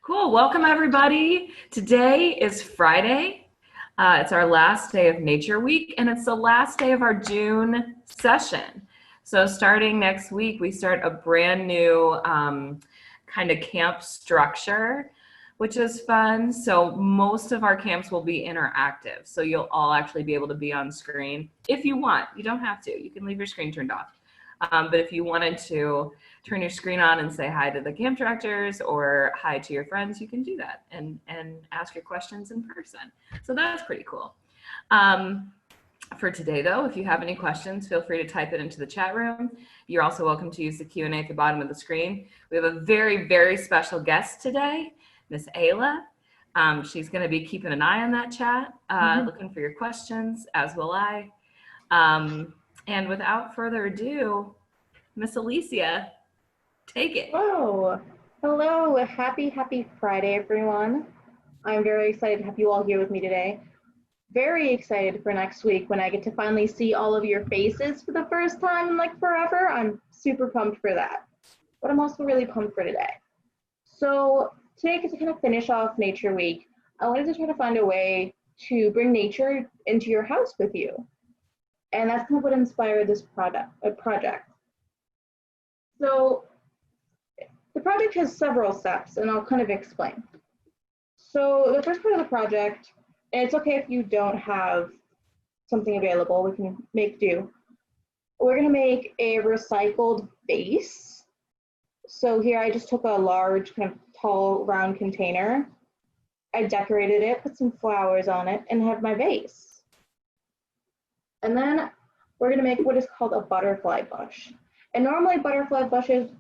Cool. Welcome, everybody. Today is Friday. It's our last day of Nature Week, and it's the last day of our June session. So starting next week, we start a brand new kind of camp structure, which is fun. So most of our camps will be interactive. So you'll all actually be able to be on screen if you want. You don't have to. You can leave your screen turned off. But if you wanted to turn your screen on and say hi to the camp directors or hi to your friends, you can do that and ask your questions in person. So that's pretty cool. For today, though, if you have any questions, feel free to type it into the chat room. You're also welcome to use the Q&A at the bottom of the screen. We have a very, very special guest today, Miss Ayla. She's going to be keeping an eye on that chat, looking for your questions, as will I. And without further ado, Miss Alicia, take it. Hello, happy Friday, everyone. I'm very excited to have you all here with me today. Very excited for next week when I get to finally see all of your faces for the first time in like forever. I'm super pumped for that, but I'm also really pumped for today. So today, to kind of finish off Nature Week, I wanted to try to find a way to bring nature into your house with you. And that's kind of what inspired this project. So the project has several steps, and I'll kind of explain. So the first part of the project, and it's okay if you don't have something available, we can make do. We're gonna make a recycled vase. So here I just took a large, kind of tall, round container. I decorated it, put some flowers on it, and have my vase. And then we're gonna make what is called a butterfly bush. And normally butterfly bushes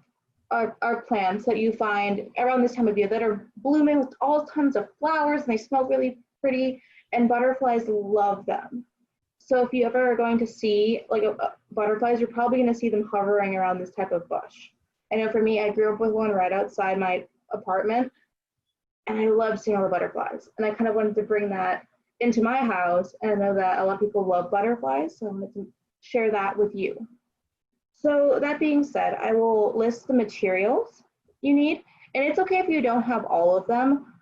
are plants that you find around this time of year that are blooming with all tons of flowers and they smell really pretty and butterflies love them. So if you ever are going to see like butterflies, you're probably gonna see them hovering around this type of bush. I know for me, I grew up with one right outside my apartment and I love seeing all the butterflies. And I kind of wanted to bring that into my house, and I know that a lot of people love butterflies, so I'm going to share that with you. So that being said, I will list the materials you need, and it's okay if you don't have all of them.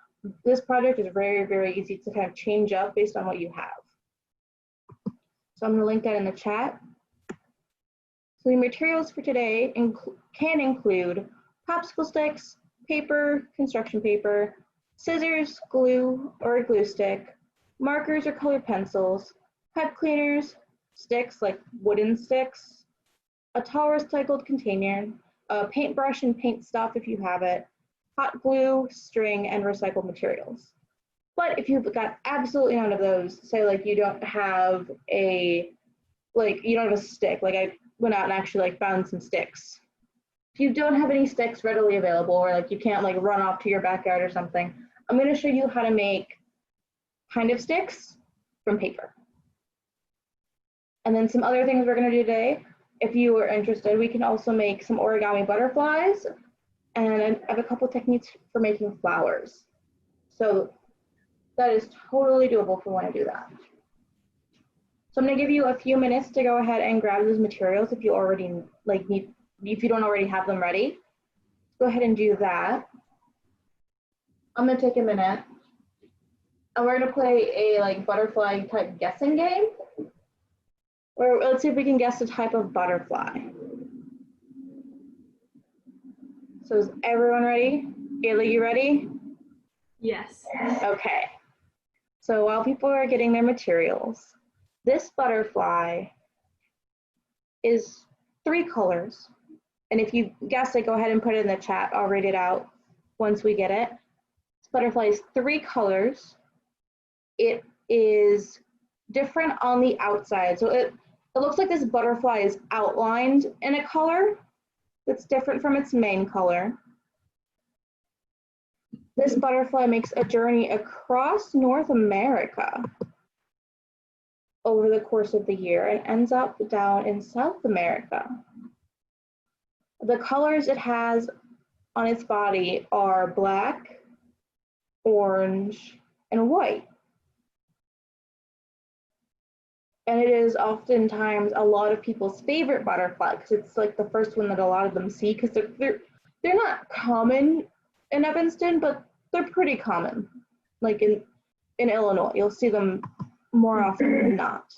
This project is very, very easy to kind of change up based on what you have. So I'm going to link that in the chat. So the materials for today can include popsicle sticks, paper, construction paper, scissors, glue or a glue stick, markers or colored pencils, pipe cleaners, sticks like wooden sticks, a tall recycled container, a paintbrush and paint stuff if you have it, hot glue, string, and recycled materials. But if you've got absolutely none of those, say like you don't have a stick, like I went out and actually like found some sticks. If you don't have any sticks readily available or like you can't like run off to your backyard or something, I'm gonna show you how to make kind of sticks from paper. And then some other things we're going to do today, if you are interested, we can also make some origami butterflies, and I have a couple techniques for making flowers. So that is totally doable if you want to do that. So I'm going to give you a few minutes to go ahead and grab those materials if you already if you don't already have them ready. Go ahead and do that. I'm going to take a minute. And we're gonna play a butterfly type guessing game. Or let's see if we can guess the type of butterfly. So is everyone ready? Ayla, you ready? Yes. Okay. So while people are getting their materials, this butterfly is 3 colors. And if you guess it, go ahead and put it in the chat. I'll read it out once we get it. This butterfly is 3 colors. It is different on the outside. So it looks like this butterfly is outlined in a color that's different from its main color. This butterfly makes a journey across North America over the course of the year and ends up down in South America. The colors it has on its body are black, orange, and white. And it is oftentimes a lot of people's favorite butterfly because it's like the first one that a lot of them see because they're not common in Evanston, but they're pretty common. Like in Illinois, you'll see them more often than not.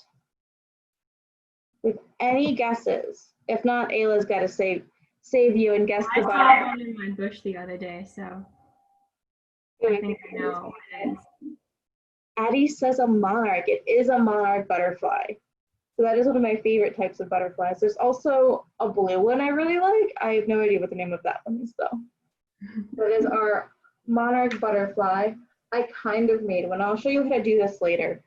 With any guesses? If not, Ayla's got to save you and guess the I butterfly. saw one in my bush the other day, so I think I know what it is. Addie says a monarch. It is a monarch butterfly. So that is one of my favorite types of butterflies. There's also a blue one I really like. I have no idea what the name of that one is though. That is our monarch butterfly. I kind of made one. I'll show you how to do this later.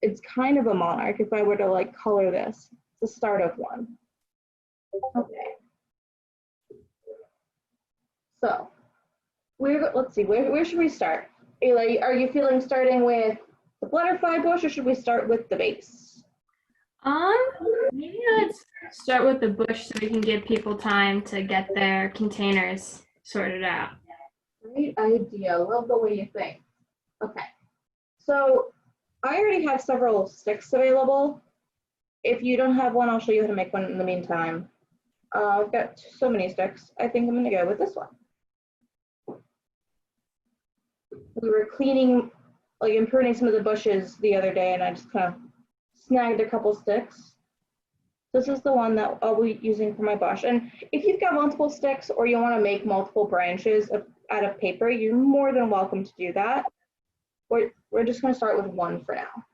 It's kind of a monarch if I were to like color this. It's the start of one. Okay. So let's see, where should we start? Ayla, are you feeling starting with the butterfly bush or should we start with the base? Maybe let's start with the bush so we can give people time to get their containers sorted out. Great idea. Love the way you think. Okay. So I already have several sticks available. If you don't have one, I'll show you how to make one in the meantime. I've got so many sticks. I think I'm going to go with this one. We were cleaning, like and pruning some of the bushes the other day, and I just kind of snagged a couple sticks. This is the one that I'll be using for my bush. And if you've got multiple sticks or you want to make multiple branches out of paper, you're more than welcome to do that. We're just going to start with one for now.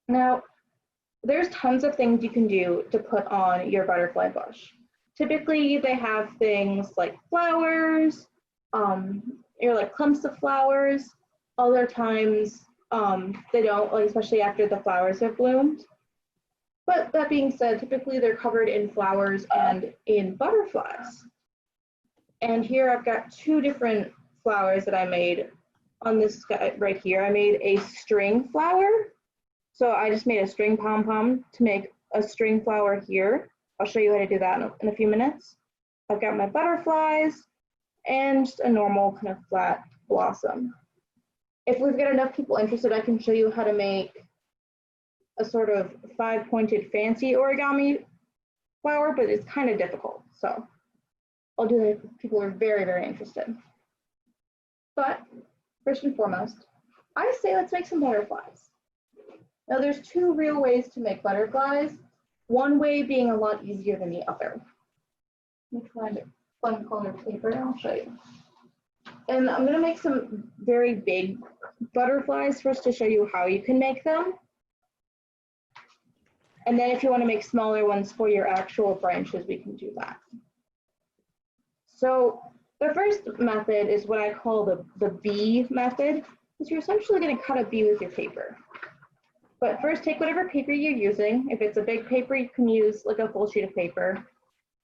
Now, there's tons of things you can do to put on your butterfly bush. Typically, they have things like flowers, or like clumps of flowers. Other times, they don't, like especially after the flowers have bloomed. But that being said, typically they're covered in flowers and in butterflies. And here I've got two different flowers that I made on this guy right here. I made a string flower. So I just made a string pom-pom to make a string flower here. I'll show you how to do that in a few minutes. I've got my butterflies and just a normal kind of flat blossom. If we've got enough people interested, I can show you how to make a sort of 5-pointed fancy origami flower, but it's kind of difficult. So I'll do that if people are very, very interested. But first and foremost, I say let's make some butterflies. Now there's two real ways to make butterflies, one way being a lot easier than the other. Let me find a fun colored paper and I'll show you. And I'm gonna make some very big butterflies first to show you how you can make them. And then if you want to make smaller ones for your actual branches, we can do that. So the first method is what I call the bee method, because you're essentially going to cut a bee with your paper. But first, take whatever paper you're using. If it's a big paper, you can use like a full sheet of paper.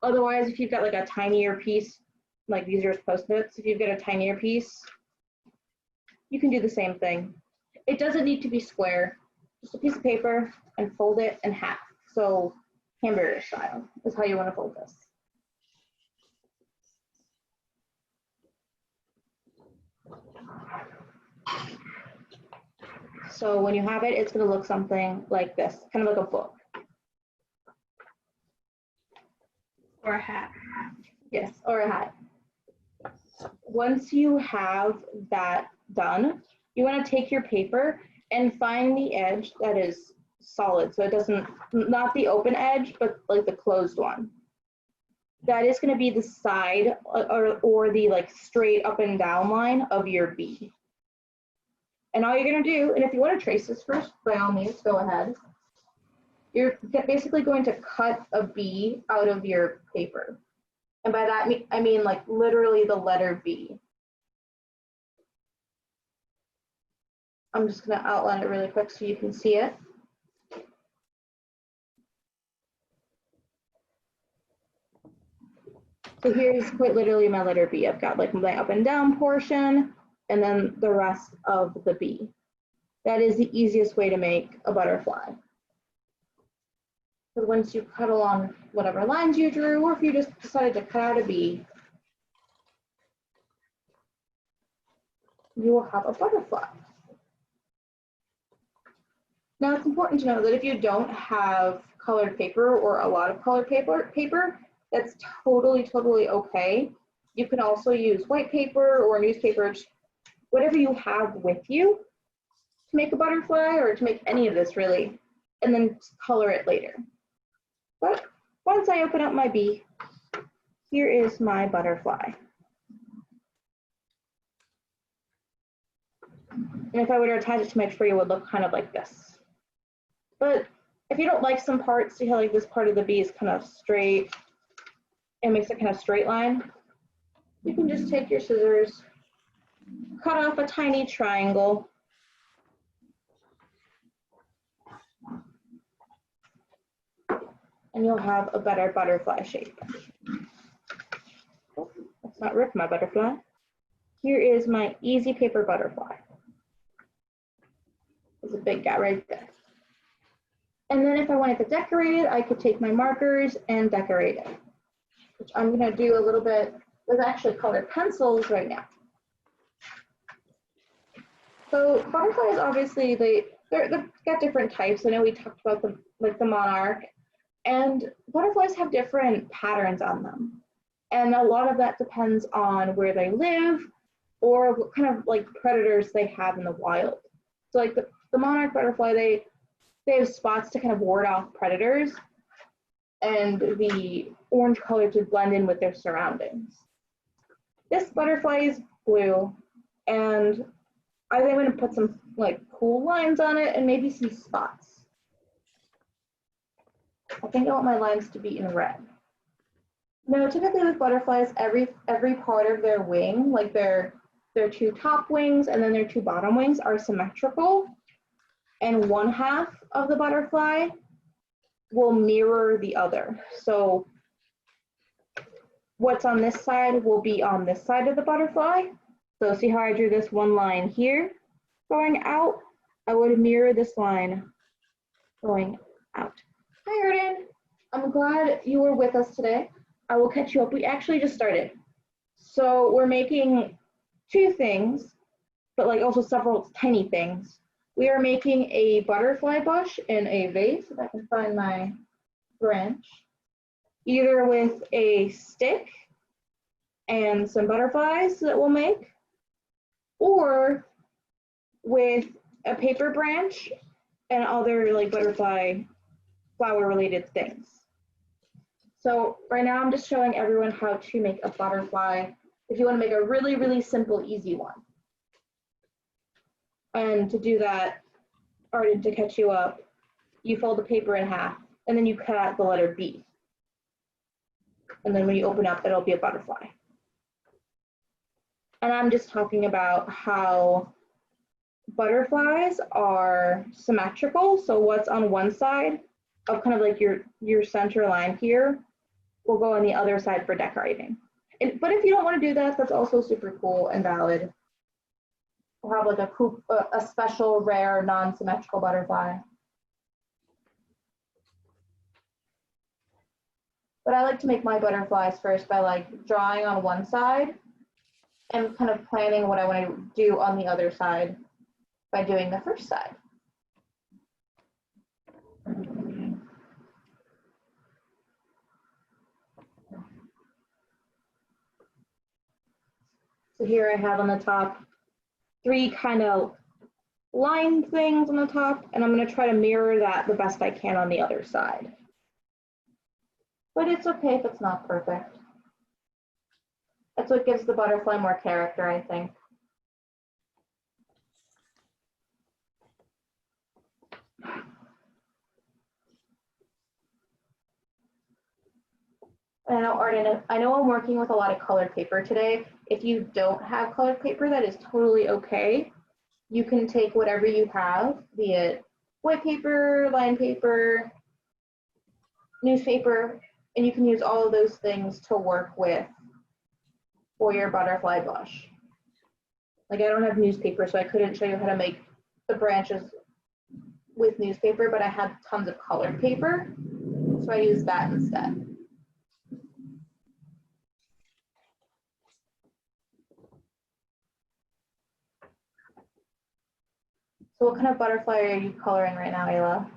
Otherwise, if you've got like a tinier piece, like these are Post-its, if you've got a tinier piece, you can do the same thing. It doesn't need to be square. Just a piece of paper and fold it in half. So hamburger style is how you want to fold this. So when you have it, it's going to look something like this, kind of like a book. Or a hat. Yes, or a hat. Once you have that done, you want to take your paper and find the edge that is solid. So it doesn't, not the open edge, but like the closed one. That is going to be the side or the like straight up and down line of your bee. And all you're going to do, and if you want to trace this first, by all means, go ahead. You're basically going to cut a bee out of your paper. And by that, I mean like literally the letter B. I'm just going to outline it really quick so you can see it. So here's quite literally my letter B. I've got like my up and down portion and then the rest of the B. That is the easiest way to make a butterfly. So once you cut along whatever lines you drew, or if you just decided to cut out a bee, you will have a butterfly. Now it's important to know that if you don't have colored paper or a lot of colored paper, that's totally okay. You can also use white paper or newspaper, whatever you have with you to make a butterfly or to make any of this really, and then color it later. But once I open up my bee, here is my butterfly. And if I were to attach it to my tree, it would look kind of like this. But if you don't like some parts, see how like this part of the bee is kind of straight and makes a kind of straight line, you can just take your scissors, cut off a tiny triangle, and you'll have a better butterfly shape. Oh, let's not rip my butterfly. Here is my easy paper butterfly. There's a big guy right there. And then if I wanted to decorate it, I could take my markers and decorate it, which I'm gonna do a little bit with actually colored pencils right now. So butterflies, obviously, they've got different types. I know we talked about the monarch, and butterflies have different patterns on them. And a lot of that depends on where they live or what kind of like predators they have in the wild. So like the monarch butterfly, they have spots to kind of ward off predators and the orange color to blend in with their surroundings. This butterfly is blue, and I'm going to put some like cool lines on it and maybe some spots. I think I want my lines to be in red. Now, typically with butterflies, every part of their wing, like their two top wings and then their two bottom wings, are symmetrical, and one half of the butterfly will mirror the other. So what's on this side will be on this side of the butterfly. So see how I drew this one line here going out? I would mirror this line going out. Hi, Arden. I'm glad you were with us today. I will catch you up. We actually just started. So we're making two things, but like also several tiny things. We are making a butterfly bush in a vase, if I can find my branch, either with a stick and some butterflies that we'll make, or with a paper branch and other like butterfly flower related things. So right now I'm just showing everyone how to make a butterfly if you want to make a really, really simple, easy one. And to do that, or to catch you up, you fold the paper in half and then you cut out the letter B. And then when you open up, it'll be a butterfly. And I'm just talking about how butterflies are symmetrical. So what's on one side of kind of like your center line here will go on the other side for decorating. But if you don't want to do that, that's also super cool and valid. We'll have like a special, rare, non-symmetrical butterfly. But I like to make my butterflies first by like drawing on one side and kind of planning what I want to do on the other side by doing the first side. So here I have on the top three kind of line things on the top, and I'm going to try to mirror that the best I can on the other side. But it's okay if it's not perfect. That's what gives the butterfly more character, I think. I know, Arden, I know I'm working with a lot of colored paper today. If you don't have colored paper, that is totally okay. You can take whatever you have, be it white paper, line paper, newspaper, and you can use all of those things to work with for your butterfly bush. Like I don't have newspaper, so I couldn't show you how to make the branches with newspaper, but I had tons of colored paper, so I used that instead. So what kind of butterfly are you coloring right now, Ayla?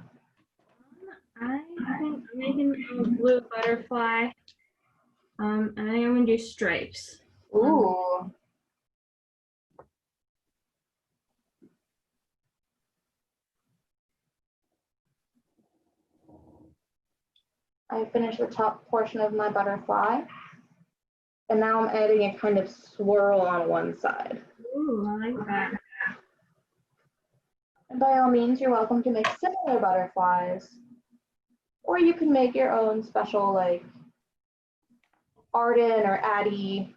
I think I'm making a blue butterfly. And I'm gonna do stripes. Ooh. I finished the top portion of my butterfly. And now I'm adding a kind of swirl on one side. Ooh, I like that. And by all means, you're welcome to make similar butterflies. Or you can make your own special, like, Arden or Addie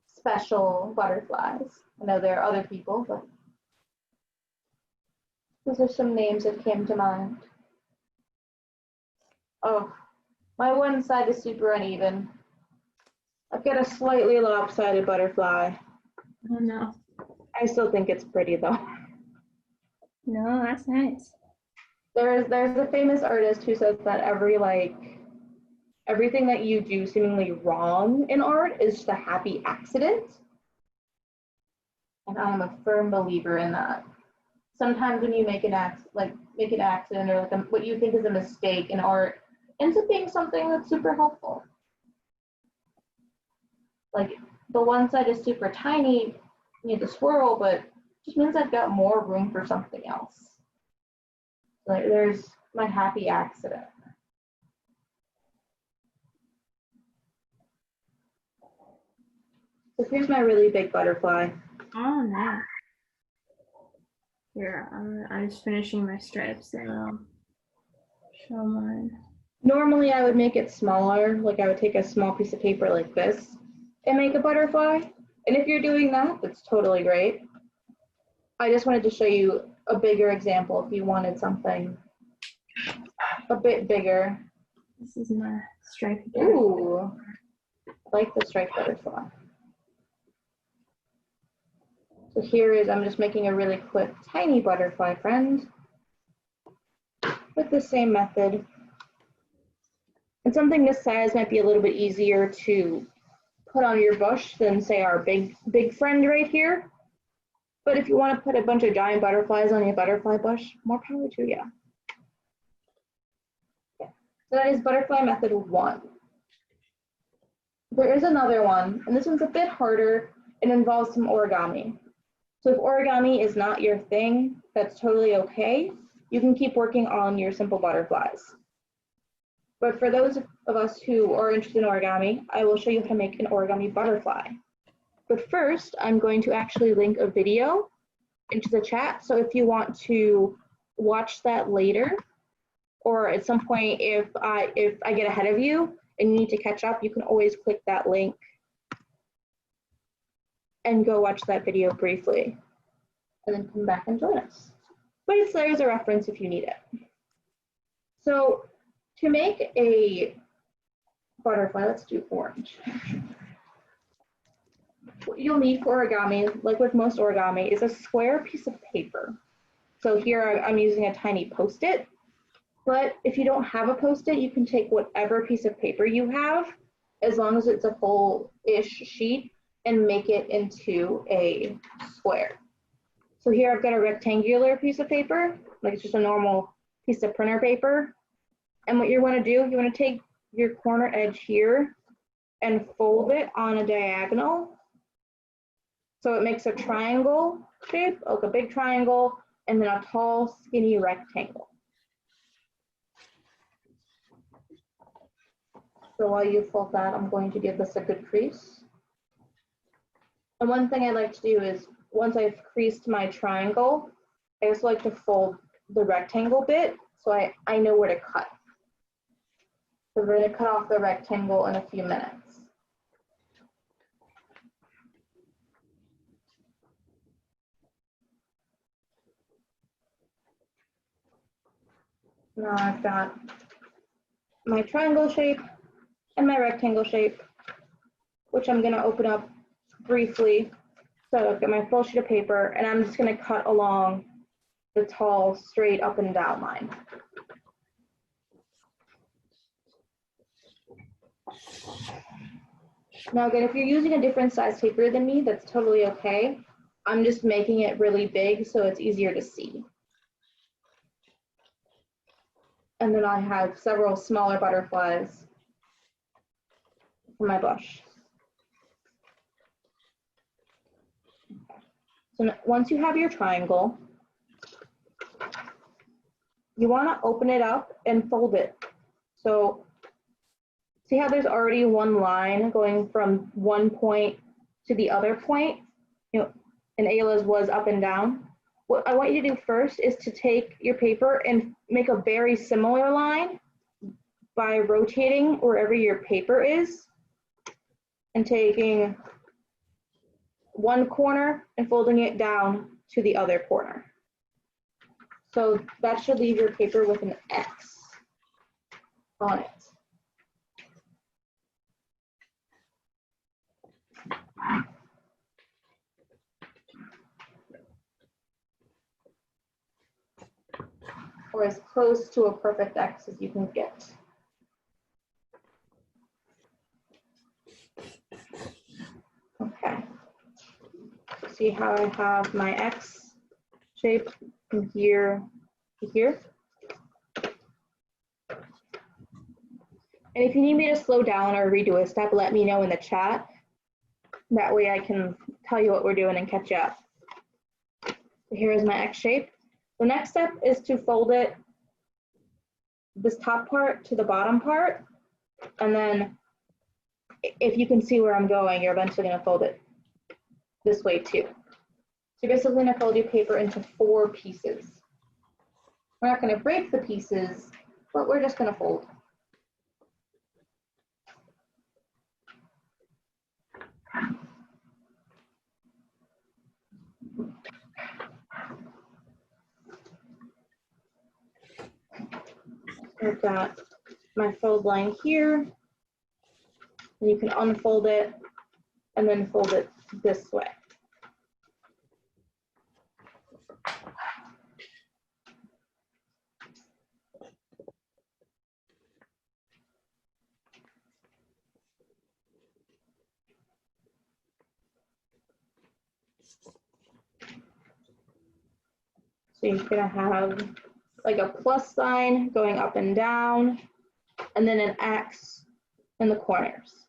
special butterflies. I know there are other people, but those are some names that came to mind. Oh, my one side is super uneven. I've got a slightly lopsided butterfly. Oh no. I still think it's pretty though. No, that's nice. There's a famous artist who says that everything that you do seemingly wrong in art is just a happy accident. And I'm a firm believer in that. Sometimes when you make an accident or like what you think is a mistake in art ends up being something that's super helpful. Like the one side is super tiny, you need the swirl, but it just means I've got more room for something else. Like there's my happy accident. So here's my really big butterfly. Oh, nice. Here, I'm just finishing my stripes, so I'll show mine. Normally I would make it smaller, like I would take a small piece of paper like this and make a butterfly. And if you're doing that, that's totally great. I just wanted to show you a bigger example if you wanted something a bit bigger. This is my striped. Ooh, I like the striped butterfly. So here is, I'm just making a really quick tiny butterfly friend with the same method. And something this size might be a little bit easier to put on your bush than say our big friend right here. But if you want to put a bunch of giant butterflies on your butterfly bush, more power to you. Okay. So that is butterfly method 1. There is another one, and this one's a bit harder. It involves some origami. So if origami is not your thing, that's totally okay. You can keep working on your simple butterflies. But for those of us who are interested in origami, I will show you how to make an origami butterfly. But first, I'm going to actually link a video into the chat. So if you want to watch that later, or at some point if I get ahead of you and you need to catch up, you can always click that link and go watch that video briefly, and then come back and join us. But it's there as a reference if you need it. So to make a butterfly, let's do orange. What you'll need for origami, like with most origami, is a square piece of paper. So here I'm using a tiny Post-it, but if you don't have a Post-it, you can take whatever piece of paper you have, as long as it's a full-ish sheet, and make it into a square. So here I've got a rectangular piece of paper, like it's just a normal piece of printer paper. And what you want to do, you want to take your corner edge here and fold it on a diagonal. So it makes a triangle shape, like a big triangle, and then a tall, skinny rectangle. So while you fold that, I'm going to give this a good crease. And one thing I like to do is, once I've creased my triangle, I also like to fold the rectangle bit so I know where to cut. So we're going to cut off the rectangle in a few minutes. Now I've got my triangle shape and my rectangle shape, which I'm going to open up briefly. So I've got my full sheet of paper, and I'm just going to cut along the tall, straight up and down line. Now again, if you're using a different size paper than me, that's totally okay. I'm just making it really big so it's easier to see. And then I have several smaller butterflies for my bush. So once you have your triangle, you want to open it up and fold it So see how there's already one line going from one point to the other point? You know, and Ayla's was up and down. What I want you to do first is to take your paper and make a very similar line by rotating wherever your paper is and taking one corner and folding it down to the other corner. So that should leave your paper with an X on it. Or as close to a perfect X as you can get. Okay. See how I have my X shape from here to here? And if you need me to slow down or redo a step, let me know in the chat. That way I can tell you what we're doing and catch up. So here is my X shape. The next step is to fold it, this top part to the bottom part. And then if you can see where I'm going, you're eventually going to fold it this way too. So you're basically going to fold your paper into 4 pieces. We're not going to break the pieces, but we're just going to fold. I've got my fold line here, and you can unfold it and then fold it this way. So you're gonna have like a plus sign going up and down, and then an X in the corners.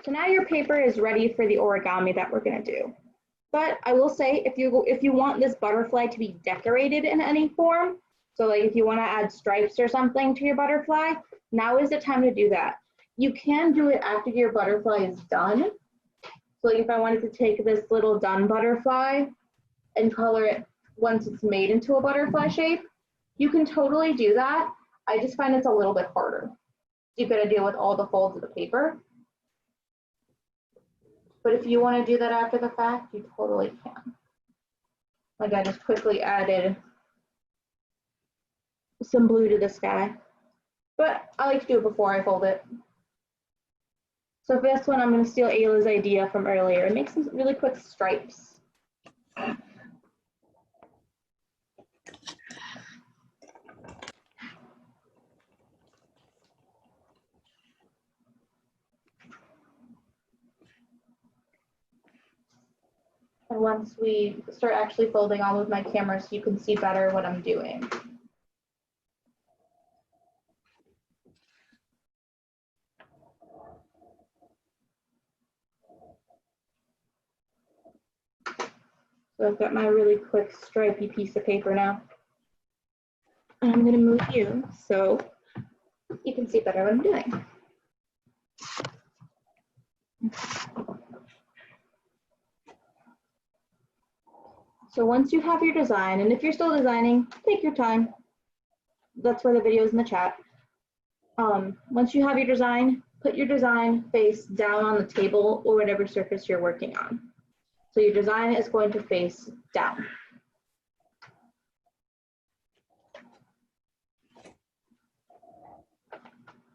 So now your paper is ready for the origami that we're gonna do. But I will say, if you want this butterfly to be decorated in any form, so like if you wanna add stripes or something to your butterfly, now is the time to do that. You can do it after your butterfly is done. So like if I wanted to take this little done butterfly and color it once it's made into a butterfly shape, you can totally do that. I just find it's a little bit harder. You've got to deal with all the folds of the paper. But if you want to do that after the fact, you totally can. Like I just quickly added some blue to the sky. But I like to do it before I fold it. So for this one, I'm going to steal Ayla's idea from earlier and make some really quick stripes. And once we start actually folding, I'll move my camera so you can see better what I'm doing. So I've got my really quick stripey piece of paper now. And I'm going to move you so you can see better what I'm doing. So once you have your design, and if you're still designing, take your time. That's why the video is in the chat. Once you have your design, put your design face down on the table or whatever surface you're working on. So your design is going to face down.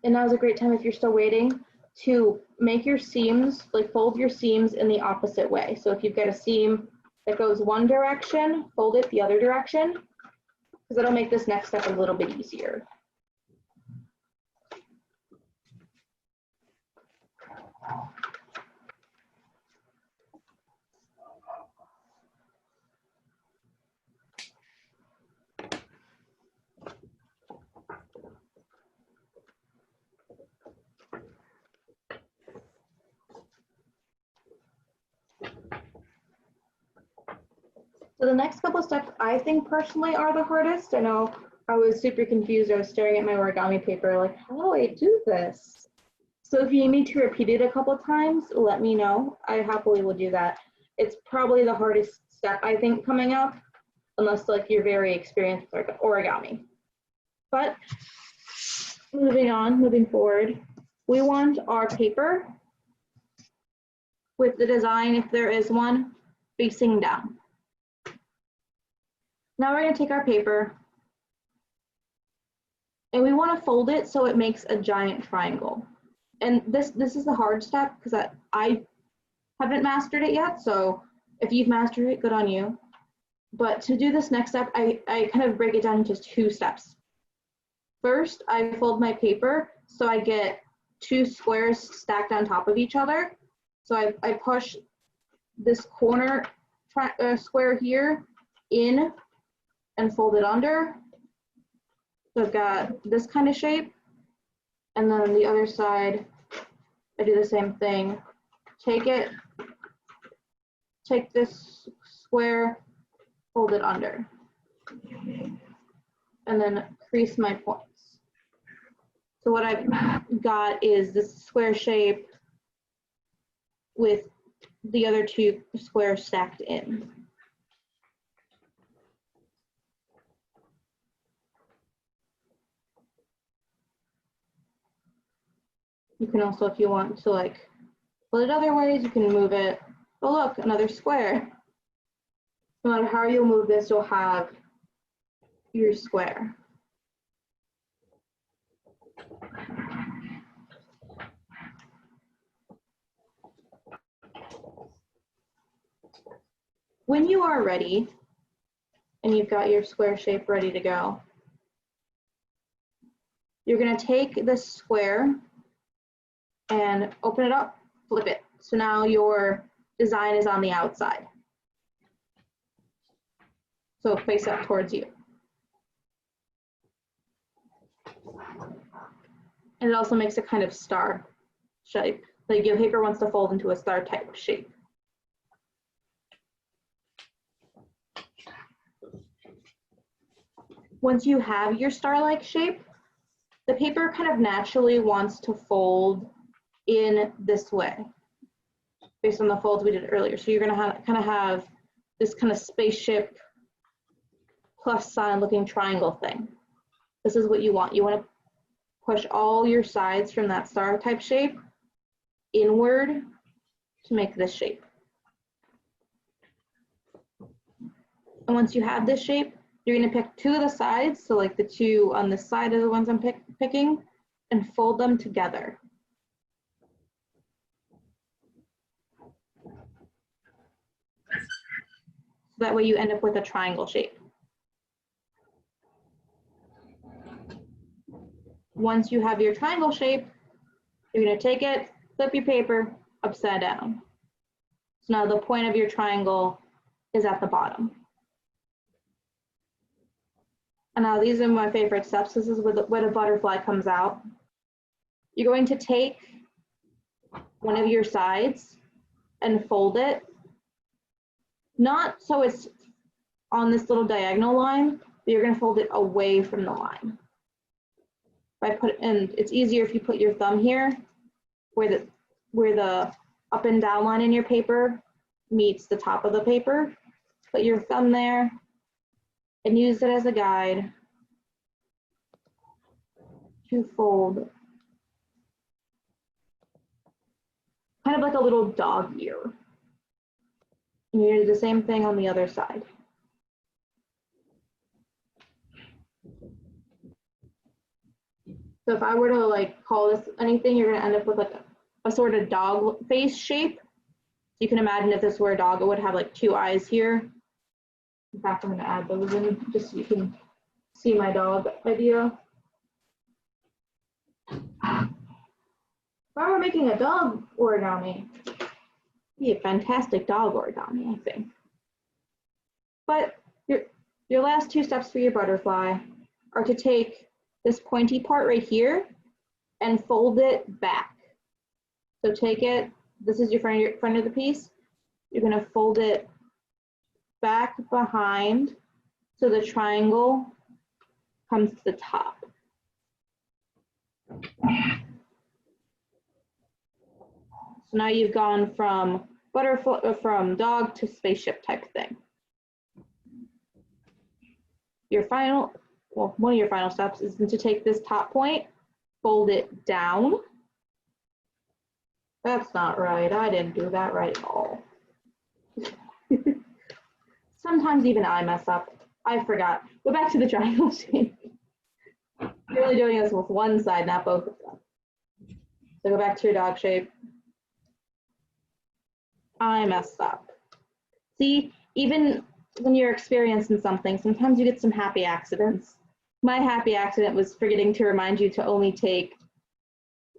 And now's a great time, if you're still waiting, to make your seams, like fold your seams in the opposite way. So if you've got a seam that goes one direction, fold it the other direction, because that'll make this next step a little bit easier. So the next couple of steps I think personally are the hardest. I know I was super confused. I was staring at my origami paper like, how do I do this? So if you need me to repeat it a couple times, let me know. I happily will do that. It's probably the hardest step, I think, coming up, unless like you're very experienced with origami. But moving forward, we want our paper with the design, if there is one, facing down. Now we're going to take our paper and we want to fold it so it makes a giant triangle. And this is the hard step because I haven't mastered it yet. So if you've mastered it, good on you. But to do this next step, I kind of break it down into 2 steps. First, I fold my paper so I get 2 squares stacked on top of each other. So I push this corner square here in and fold it under. So I've got this kind of shape. And then on the other side, I do the same thing. Take this square, fold it under. And then crease my points. So what I've got is this square shape with the other 2 squares stacked in. You can also, if you want to like pull it other ways, you can move it. Oh look, another square. No matter how you move this, you'll have your square. When you are ready and you've got your square shape ready to go, you're going to take this square and open it up, flip it. So now your design is on the outside. So face up towards you. And it also makes a kind of star shape. Like your paper wants to fold into a star type shape. Once you have your star-like shape, the paper kind of naturally wants to fold in this way, based on the folds we did earlier. So you're gonna kind of have this kind of spaceship plus sign looking triangle thing. This is what you want. You want to push all your sides from that star type shape inward to make this shape. And once you have this shape, you're going to pick 2 of the sides, so like the 2 on this side are the ones I'm picking, and fold them together. So that way you end up with a triangle shape. Once you have your triangle shape, you're going to take it, flip your paper upside down. So now the point of your triangle is at the bottom. And now these are my favorite steps. This is where the butterfly comes out. You're going to take one of your sides and fold it, not so it's on this little diagonal line, but you're going to fold it away from the line. And it's easier if you put your thumb here, where the up and down line in your paper meets the top of the paper. Put your thumb there and use it as a guide to fold, kind of like a little dog ear. And you do the same thing on the other side. So if I were to like call this anything, you're going to end up with like a sort of dog face shape. So you can imagine if this were a dog, it would have like 2 eyes here. In fact, I'm going to add those in just so you can see my dog idea. If I were making a dog origami, it'd be a fantastic dog origami, I think. But your last 2 steps for your butterfly are to take this pointy part right here and fold it back. So take it, this is your front of the piece. You're going to fold it back behind so the triangle comes to the top. So now you've gone from butterfly, from dog to spaceship type thing. Your final, well, one of your final steps is to take this top point, fold it down. That's not right. I didn't do that right at all. Sometimes even I mess up. I forgot. Go back to the triangle shape. You're really doing this with one side, not both of them. So go back to your dog shape. I messed up. See, even when you're experiencing something, sometimes you get some happy accidents. My happy accident was forgetting to remind you to only take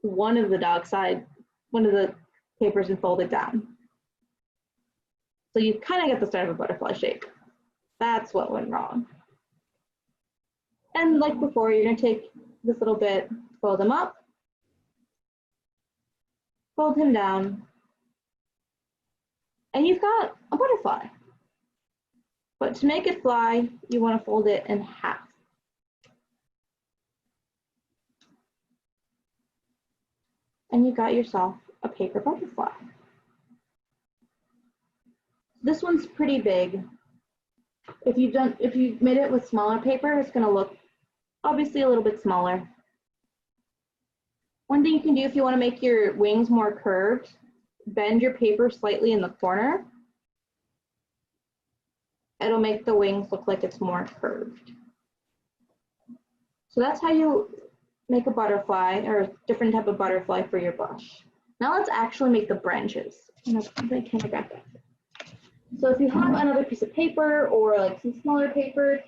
one of the dog side, one of the papers and fold it down. So you kind of get the start of a butterfly shape. That's what went wrong. And like before, you're going to take this little bit, fold him up, fold him down, and you've got a butterfly. But to make it fly, you want to fold it in half. And you got yourself a paper butterfly. This one's pretty big. If you've made it with smaller paper, it's going to look obviously a little bit smaller. One thing you can do if you want to make your wings more curved, bend your paper slightly in the corner. It'll make the wings look like it's more curved. So that's how you make a butterfly or a different type of butterfly for your bush. Now let's actually make the branches. So if you have another piece of paper or like some smaller paper,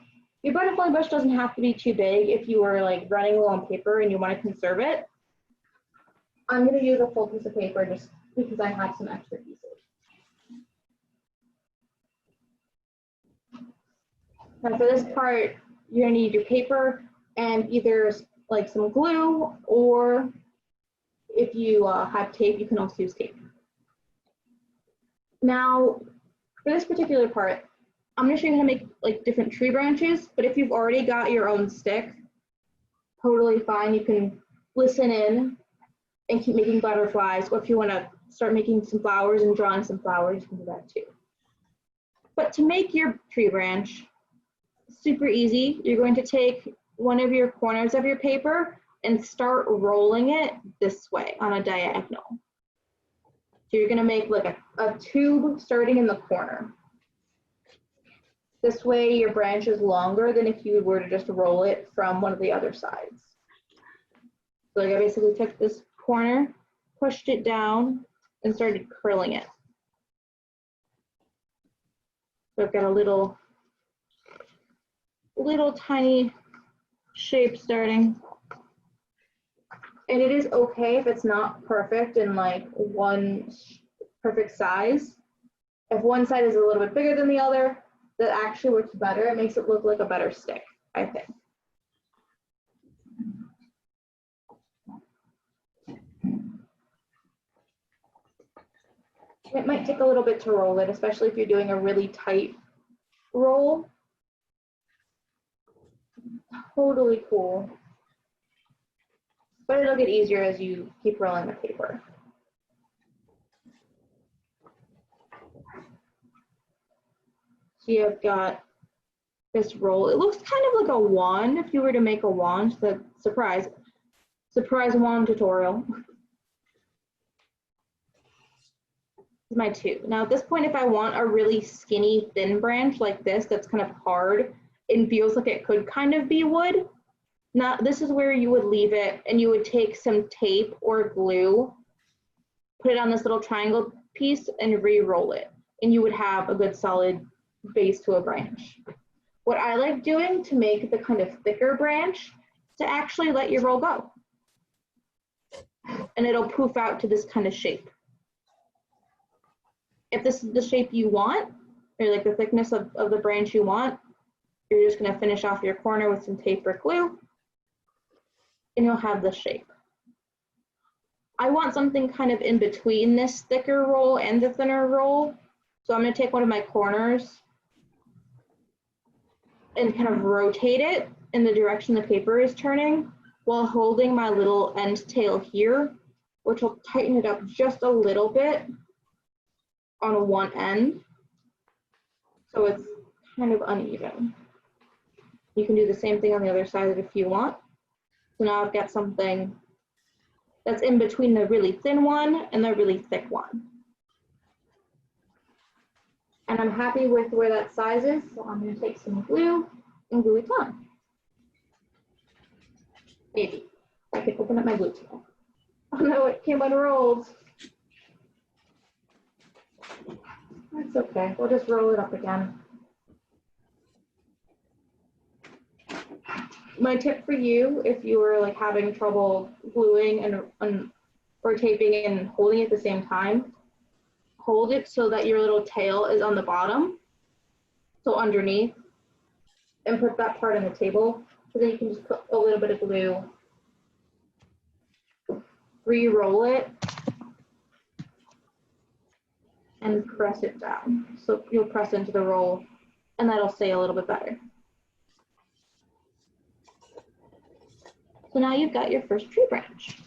your butterfly bush doesn't have to be too big if you are like running low on paper and you want to conserve it. I'm going to use a full piece of paper just because I have some extra pieces. Now for this part, you're going to need your paper and either like some glue, or if you have tape, you can also use tape. Now, for this particular part, I'm going to show you how to make like different tree branches, but if you've already got your own stick, totally fine. You can listen in and keep making butterflies, or if you want to start making some flowers and drawing some flowers, you can do that too. But to make your tree branch, super easy. You're going to take one of your corners of your paper and start rolling it this way on a diagonal. So you're going to make like a tube starting in the corner. This way your branch is longer than if you were to just roll it from one of the other sides. So like I basically took this corner, pushed it down, and started curling it. So I've got a little tiny shape starting. And it is okay if it's not perfect in like one perfect size. If one side is a little bit bigger than the other, that actually works better. It makes it look like a better stick, I think. It might take a little bit to roll it, especially if you're doing a really tight roll. Totally cool. But it'll get easier as you keep rolling the paper. So you've got this roll. It looks kind of like a wand if you were to make a wand. The surprise wand tutorial. This is my two. Now at this point, if I want a really skinny, thin branch like this that's kind of hard and feels like it could kind of be wood, now this is where you would leave it and you would take some tape or glue, put it on this little triangle piece and re-roll it. And you would have a good solid base to a branch. What I like doing to make the kind of thicker branch is to actually let your roll go. And it'll poof out to this kind of shape. If this is the shape you want, or like the thickness of the branch you want, you're just gonna finish off your corner with some tape or glue, and you'll have the shape. I want something kind of in between this thicker roll and the thinner roll. So I'm gonna take one of my corners and kind of rotate it in the direction the paper is turning while holding my little end tail here, which will tighten it up just a little bit on one end, so it's kind of uneven. You can do the same thing on the other side if you want. So now I've got something that's in between the really thin one and the really thick one. And I'm happy with where that size is, so I'm going to take some glue and glue it on. Maybe. I can open up my glue tool. Oh no, it came unrolled. That's okay, we'll just roll it up again. My tip for you, if you were like having trouble gluing and or taping and holding it at the same time, hold it so that your little tail is on the bottom, so underneath, and put that part on the table, so then you can just put a little bit of glue, re-roll it, and press it down. So you'll press into the roll, and that'll stay a little bit better. So now you've got your first tree branch,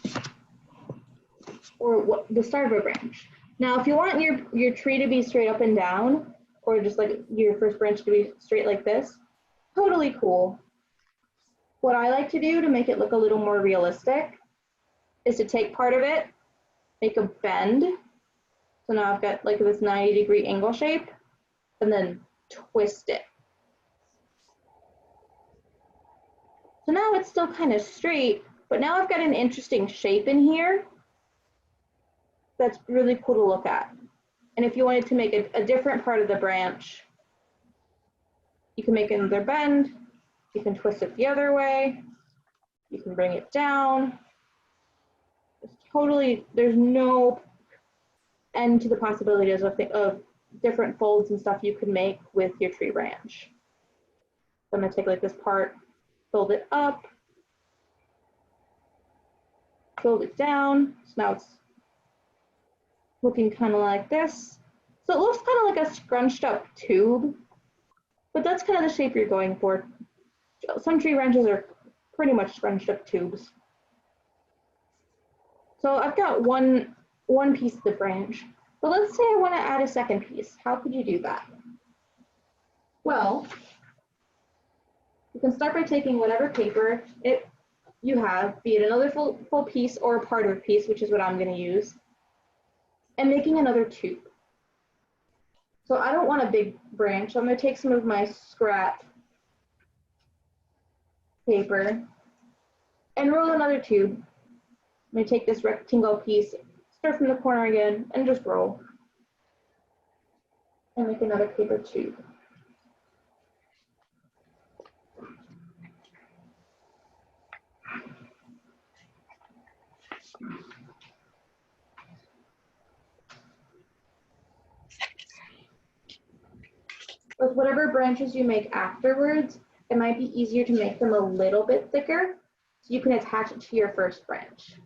or what, the start of a branch. Now, if you want your tree to be straight up and down, or just like your first branch to be straight like this, totally cool. What I like to do to make it look a little more realistic is to take part of it, make a bend. So now I've got like this 90-degree angle shape, and then twist it. So now it's still kind of straight, but now I've got an interesting shape in here that's really cool to look at. And if you wanted to make a different part of the branch, you can make another bend, you can twist it the other way, you can bring it down. It's totally, there's no end to the possibilities of different folds and stuff you could make with your tree branch. So I'm gonna take like this part, fold it up, fold it down. So now it's looking kind of like this. So it looks kind of like a scrunched up tube, but that's kind of the shape you're going for. Some tree branches are pretty much scrunched up tubes. So I've got one piece of the branch, but let's say I want to add a second piece. How could you do that? Well, you can start by taking whatever paper you have, be it another full piece or a part of a piece, which is what I'm going to use, and making another tube. So I don't want a big branch, so I'm going to take some of my scrap paper and roll another tube. I'm going to take this rectangle piece, start from the corner again, and just roll. And make another paper tube. With whatever branches you make afterwards, it might be easier to make them a little bit thicker, so you can attach it to your first branch.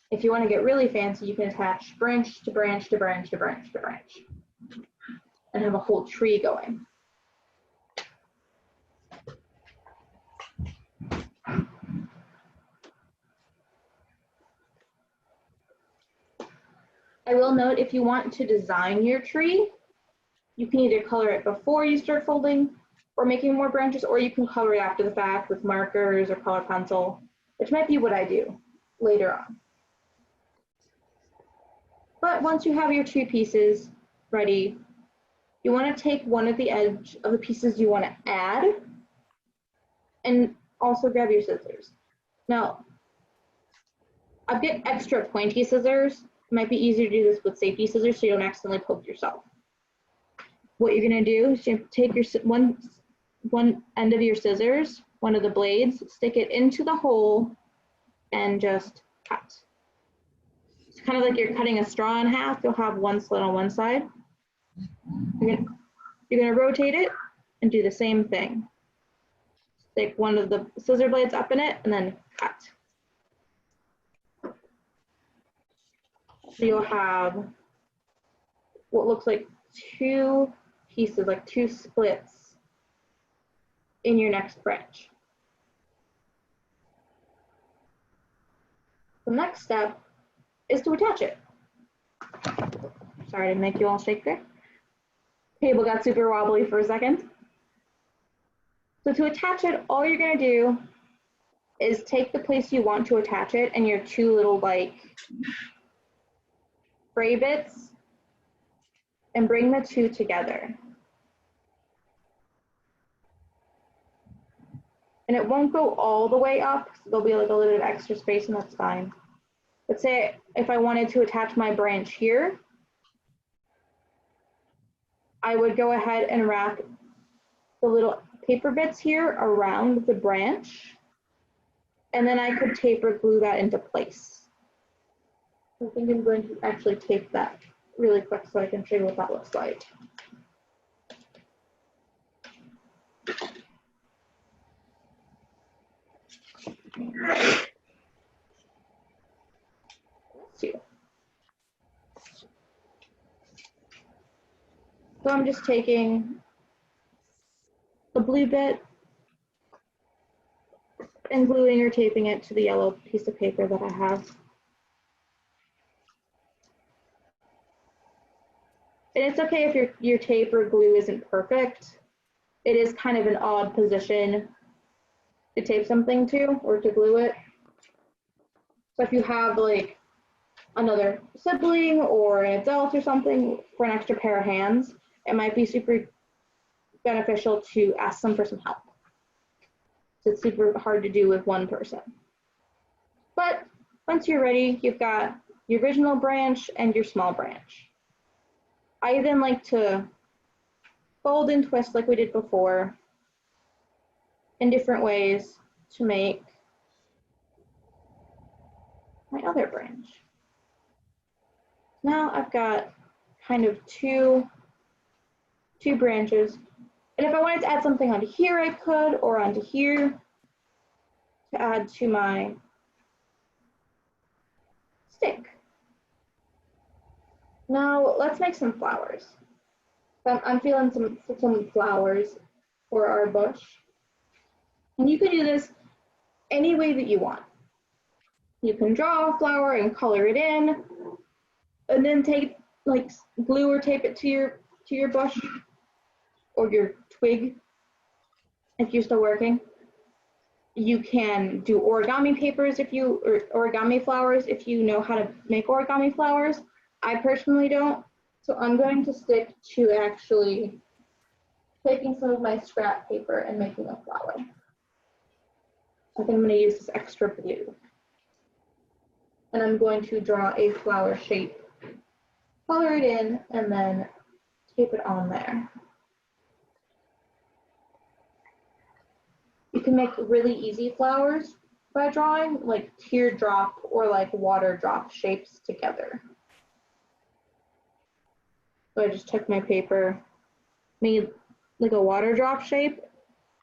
If you want to get really fancy, you can attach branch to branch to branch to branch to branch, and have a whole tree going. I will note, if you want to design your tree, you can either color it before you start folding or making more branches, or you can color it after the fact with markers or color pencil, which might be what I do later on. But once you have your two pieces ready, you want to take one of the edge of the pieces you want to add and also grab your scissors. Now, I've got extra pointy scissors. It might be easier to do this with safety scissors so you don't accidentally poke yourself. What you're going to do is you take your one end of your scissors, one of the blades, stick it into the hole, and just cut. It's kind of like you're cutting a straw in half. You'll have one slit on one side. You're going to rotate it and do the same thing. Stick one of the scissor blades up in it and then cut. So you'll have what looks like two pieces, like two splits in your next branch. The next step is to attach it. Sorry to make you all shake there. Table got super wobbly for a second. So to attach it, all you're gonna do is take the place you want to attach it and your two little like fray bits and bring the two together. And it won't go all the way up, so there'll be like a little bit of extra space, and that's fine. Let's say if I wanted to attach my branch here, I would go ahead and wrap the little paper bits here around the branch, and then I could tape or glue that into place. I think I'm going to actually tape that really quick so I can show you what that looks like. So I'm just taking the blue bit and gluing or taping it to the yellow piece of paper that I have. And it's okay if your tape or glue isn't perfect. It is kind of an odd position to tape something to or to glue it. So if you have like another sibling or an adult or something for an extra pair of hands, it might be super beneficial to ask them for some help. So it's super hard to do with one person. But once you're ready, you've got your original branch and your small branch. I then like to fold and twist like we did before in different ways to make my other branch. Now I've got kind of two branches. And if I wanted to add something onto here, I could, or onto here to add to my stick. Now let's make some flowers. I'm feeling some flowers for our bush. And you can do this any way that you want. You can draw a flower and color it in, and then take like glue or tape it to your bush or your twig if you're still working. You can do origami papers or origami flowers if you know how to make origami flowers. I personally don't, so I'm going to stick to actually taking some of my scrap paper and making a flower. I think I'm going to use this extra blue. And I'm going to draw a flower shape, color it in, and then tape it on there. You can make really easy flowers by drawing like teardrop or like water drop shapes together. So I just took my paper, made like a water drop shape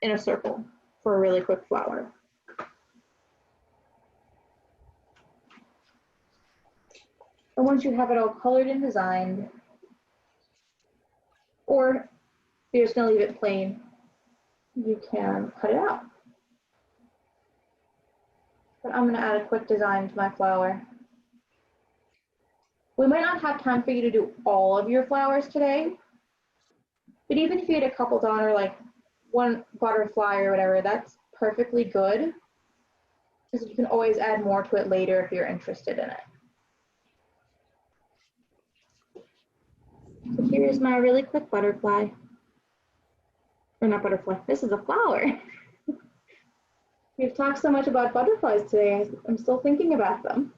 in a circle for a really quick flower. And once you have it all colored and designed, or you're just gonna leave it plain, you can cut it out. But I'm gonna add a quick design to my flower. We might not have time for you to do all of your flowers today, but even if you had a couple done or like one butterfly or whatever, that's perfectly good, because you can always add more to it later if you're interested in it. So here's my really quick butterfly. Or not butterfly, this is a flower. We've talked so much about butterflies today, I'm still thinking about them.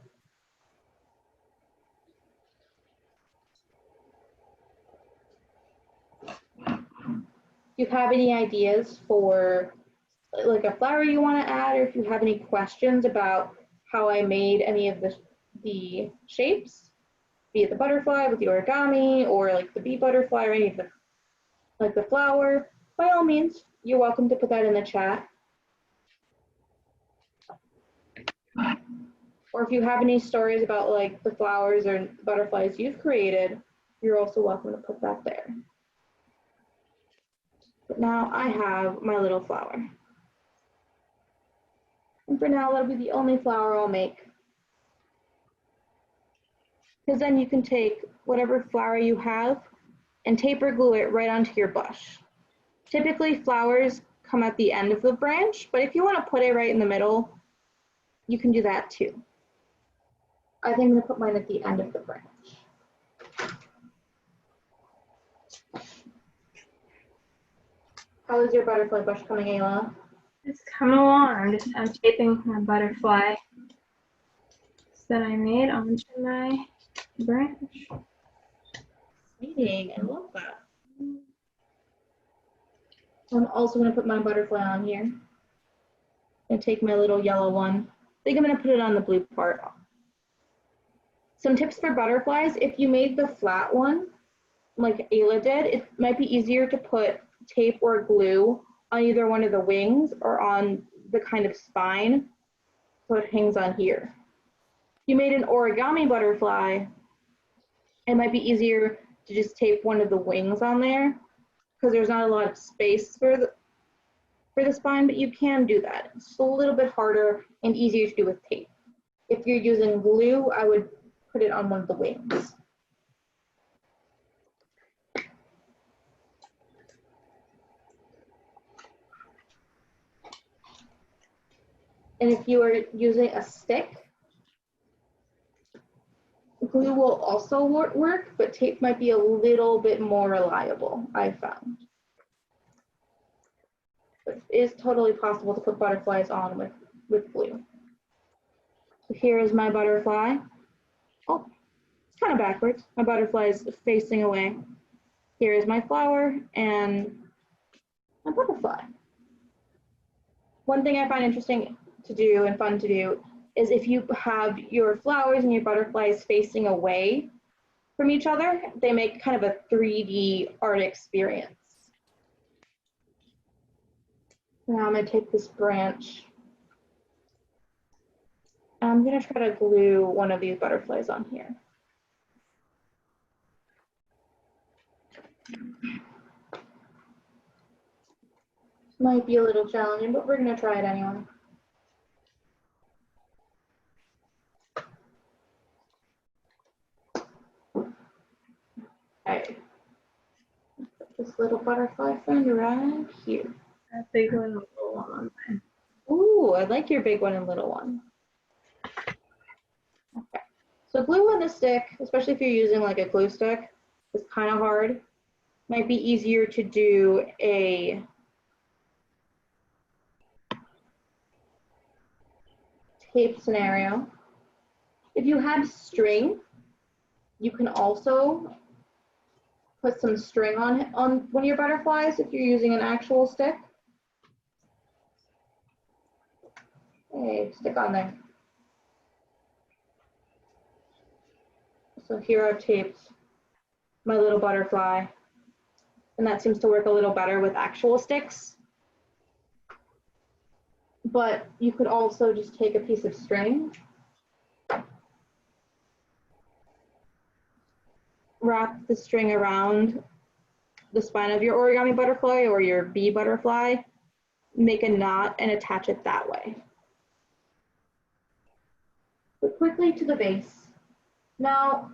If you have any ideas for like a flower you want to add, or if you have any questions about how I made any of the shapes, be it the butterfly with the origami or like the bee butterfly or any of the like the flower, by all means, you're welcome to put that in the chat. Or if you have any stories about like the flowers or butterflies you've created, you're also welcome to put that there. But now I have my little flower. And for now, that'll be the only flower I'll make. because then you can take whatever flower you have and tape or glue it right onto your bush. Typically flowers come at the end of the branch, but if you want to put it right in the middle, you can do that too. I think I'm going to put mine at the end of the branch. How is your butterfly bush coming, Ayla? It's coming along. I'm taping my butterfly that I made onto my branch. Exciting, I love that. I'm also going to put my butterfly on here. And take my little yellow one. I think I'm going to put it on the blue part. Some tips for butterflies: if you made the flat one, like Ayla did, it might be easier to put tape or glue on either one of the wings or on the kind of spine, so it hangs on here. If you made an origami butterfly, it might be easier to just tape one of the wings on there because there's not a lot of space for the spine, but you can do that. It's a little bit harder and easier to do with tape. If you're using glue, I would put it on one of the wings. And if you are using a stick, glue will also work, but tape might be a little bit more reliable, I found. But it is totally possible to put butterflies on with glue. So here is my butterfly. Oh, it's kind of backwards. My butterfly is facing away. Here is my flower and my butterfly. One thing I find interesting to do and fun to do is if you have your flowers and your butterflies facing away from each other, they make kind of a 3D art experience. Now I'm going to take this branch. I'm going to try to glue one of these butterflies on here. Might be a little challenging, but we're going to try it anyway. Okay. Put this little butterfly friend right here. A big one and a little one on mine. Ooh, I like your big one and little one. Okay. So glue on the stick, especially if you're using like a glue stick, is kind of hard. Might be easier to do a tape scenario. If you have string, you can also put some string on one of your butterflies if you're using an actual stick. Hey, stick on there. So here I've taped my little butterfly, and that seems to work a little better with actual sticks. But you could also just take a piece of string, wrap the string around the spine of your origami butterfly or your bee butterfly, make a knot and attach it that way. But quickly to the vase. Now,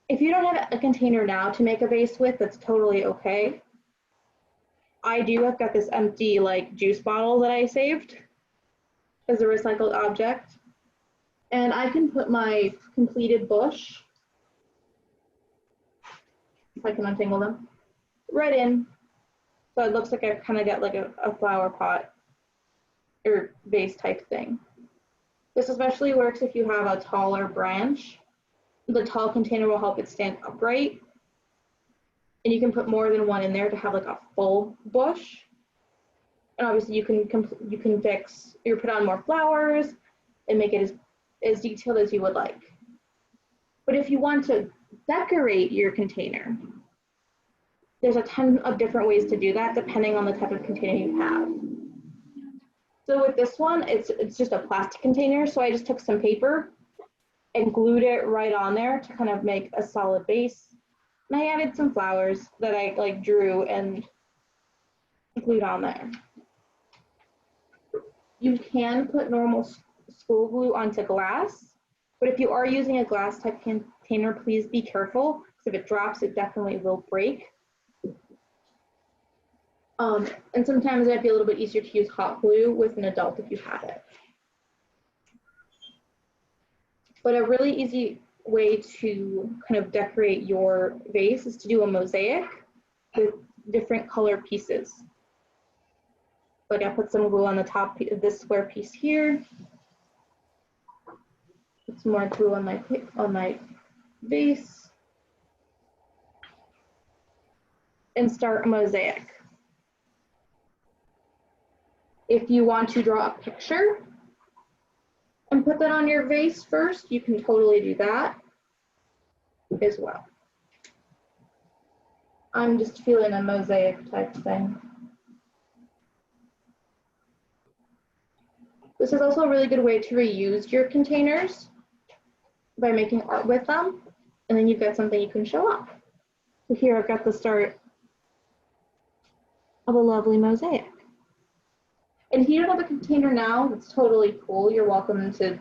if you don't have a container now to make a vase with, that's totally okay. I've got this empty like juice bottle that I saved as a recycled object. And I can put my completed bush, if I can untangle them, right in. So it looks like I've kind of got like a flower pot or vase type thing. This especially works if you have a taller branch. The tall container will help it stand upright. And you can put more than one in there to have like a full bush. And obviously you can put on more flowers and make it as detailed as you would like. But if you want to decorate your container, there's a ton of different ways to do that depending on the type of container you have. So with this one, it's just a plastic container. So I just took some paper and glued it right on there to kind of make a solid base. And I added some flowers that I like drew and glued on there. You can put normal school glue onto glass, but if you are using a glass type container, please be careful, because if it drops, it definitely will break. And sometimes it might be a little bit easier to use hot glue with an adult if you have it. But a really easy way to kind of decorate your vase is to do a mosaic with different color pieces. Like I put some glue on the top of this square piece here. Put some more glue on my vase. And start a mosaic. If you want to draw a picture and put that on your vase first, you can totally do that as well. I'm just feeling a mosaic type thing. This is also a really good way to reuse your containers by making art with them, and then you've got something you can show off. So here I've got the start of a lovely mosaic. And if you don't have a container now, that's totally cool. You're welcome to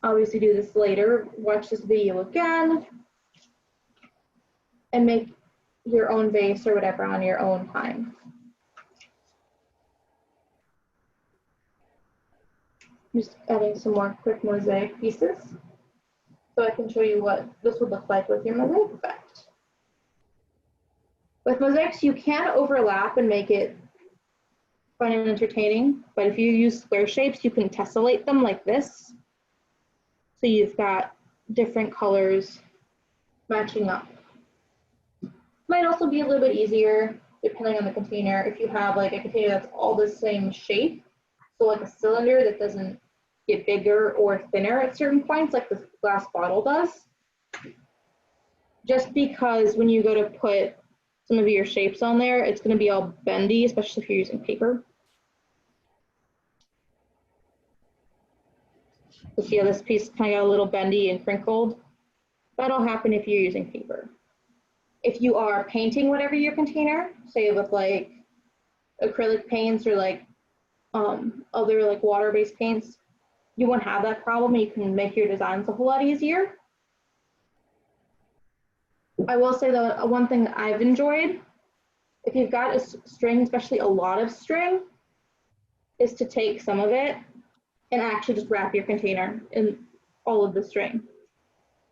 obviously do this later. Watch this video again and make your own vase or whatever on your own time. Just adding some more quick mosaic pieces so I can show you what this would look like with your mosaic effect. With mosaics, you can overlap and make it fun and entertaining, but if you use square shapes, you can tessellate them like this. So you've got different colors matching up. Might also be a little bit easier depending on the container. If you have like a container that's all the same shape, so like a cylinder that doesn't get bigger or thinner at certain points like this glass bottle does. Just because when you go to put some of your shapes on there, it's going to be all bendy, especially if you're using paper. So see how this piece kind of got a little bendy and crinkled? That'll happen if you're using paper. If you are painting whatever your container, say with like acrylic paints or like other like water-based paints, you won't have that problem. You can make your designs a whole lot easier. I will say though, one thing that I've enjoyed, if you've got a string, especially a lot of string, is to take some of it and actually just wrap your container in all of the string.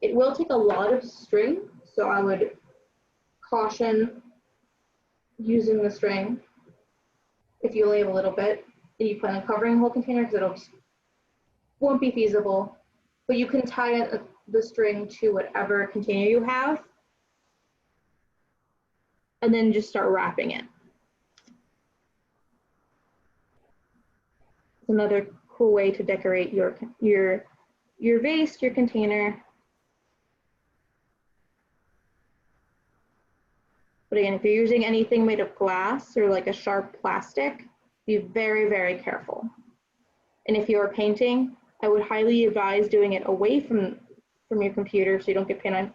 It will take a lot of string, so I would caution using the string if you only have a little bit and you plan on covering the whole container, because it'll just won't be feasible. But you can tie the string to whatever container you have and then just start wrapping it. It's another cool way to decorate your vase, your container. But again, if you're using anything made of glass or like a sharp plastic, be very, very careful. And if you're painting, I would highly advise doing it away from your computer so you don't get paint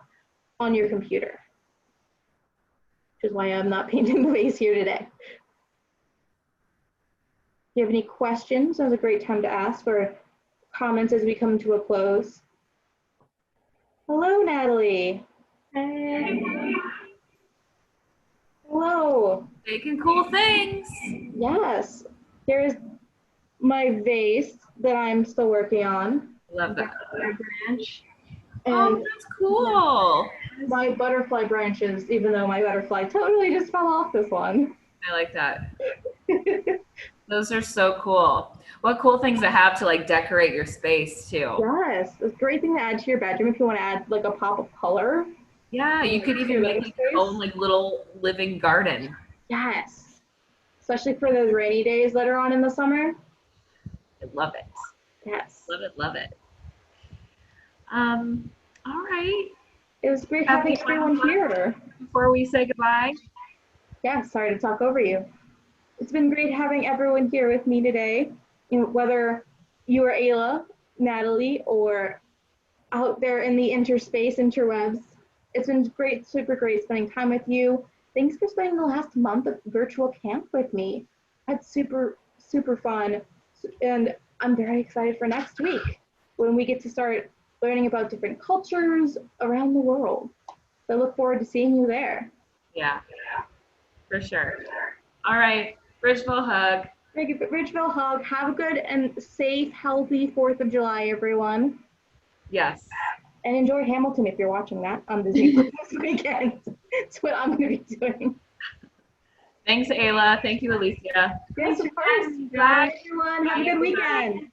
on your computer. Which is why I'm not painting the vase here today. If you have any questions, now's a great time to ask, or comments as we come to a close. Hello, Natalie. Hey. Hello. Making cool things. Yes. Here's my vase that I'm still working on. Love that. Our branch. And Oh, that's cool. my butterfly branches, even though my butterfly totally just fell off this one. I like that. Those are so cool. What cool things to have to like decorate your space too. Yes, it's a great thing to add to your bedroom if you want to add like a pop of color. Yeah, you could even make like, your own like little living garden. Yes, especially for those rainy days later on in the summer. I love it. Yes. Love it, love it. All right. It was great having everyone here. Before we say goodbye. Yeah, sorry to talk over you. It's been great having everyone here with me today. You know, whether you are Ayla, Natalie, or out there in the interwebs, it's been great, super great spending time with you. Thanks for spending the last month of virtual camp with me. That's super, super fun. And I'm very excited for next week when we get to start learning about different cultures around the world. So I look forward to seeing you there. Yeah, for sure. All right, Bridgeville hug. Ridgeville hug. Have a good and safe, healthy 4th of July, everyone. Yes. And enjoy Hamilton if you're watching that on Disney Plus this weekend. It's what I'm going to be doing. Thanks, Ayla. Thank you, Alicia. Yes, of course. Bye, everyone. Have a good weekend.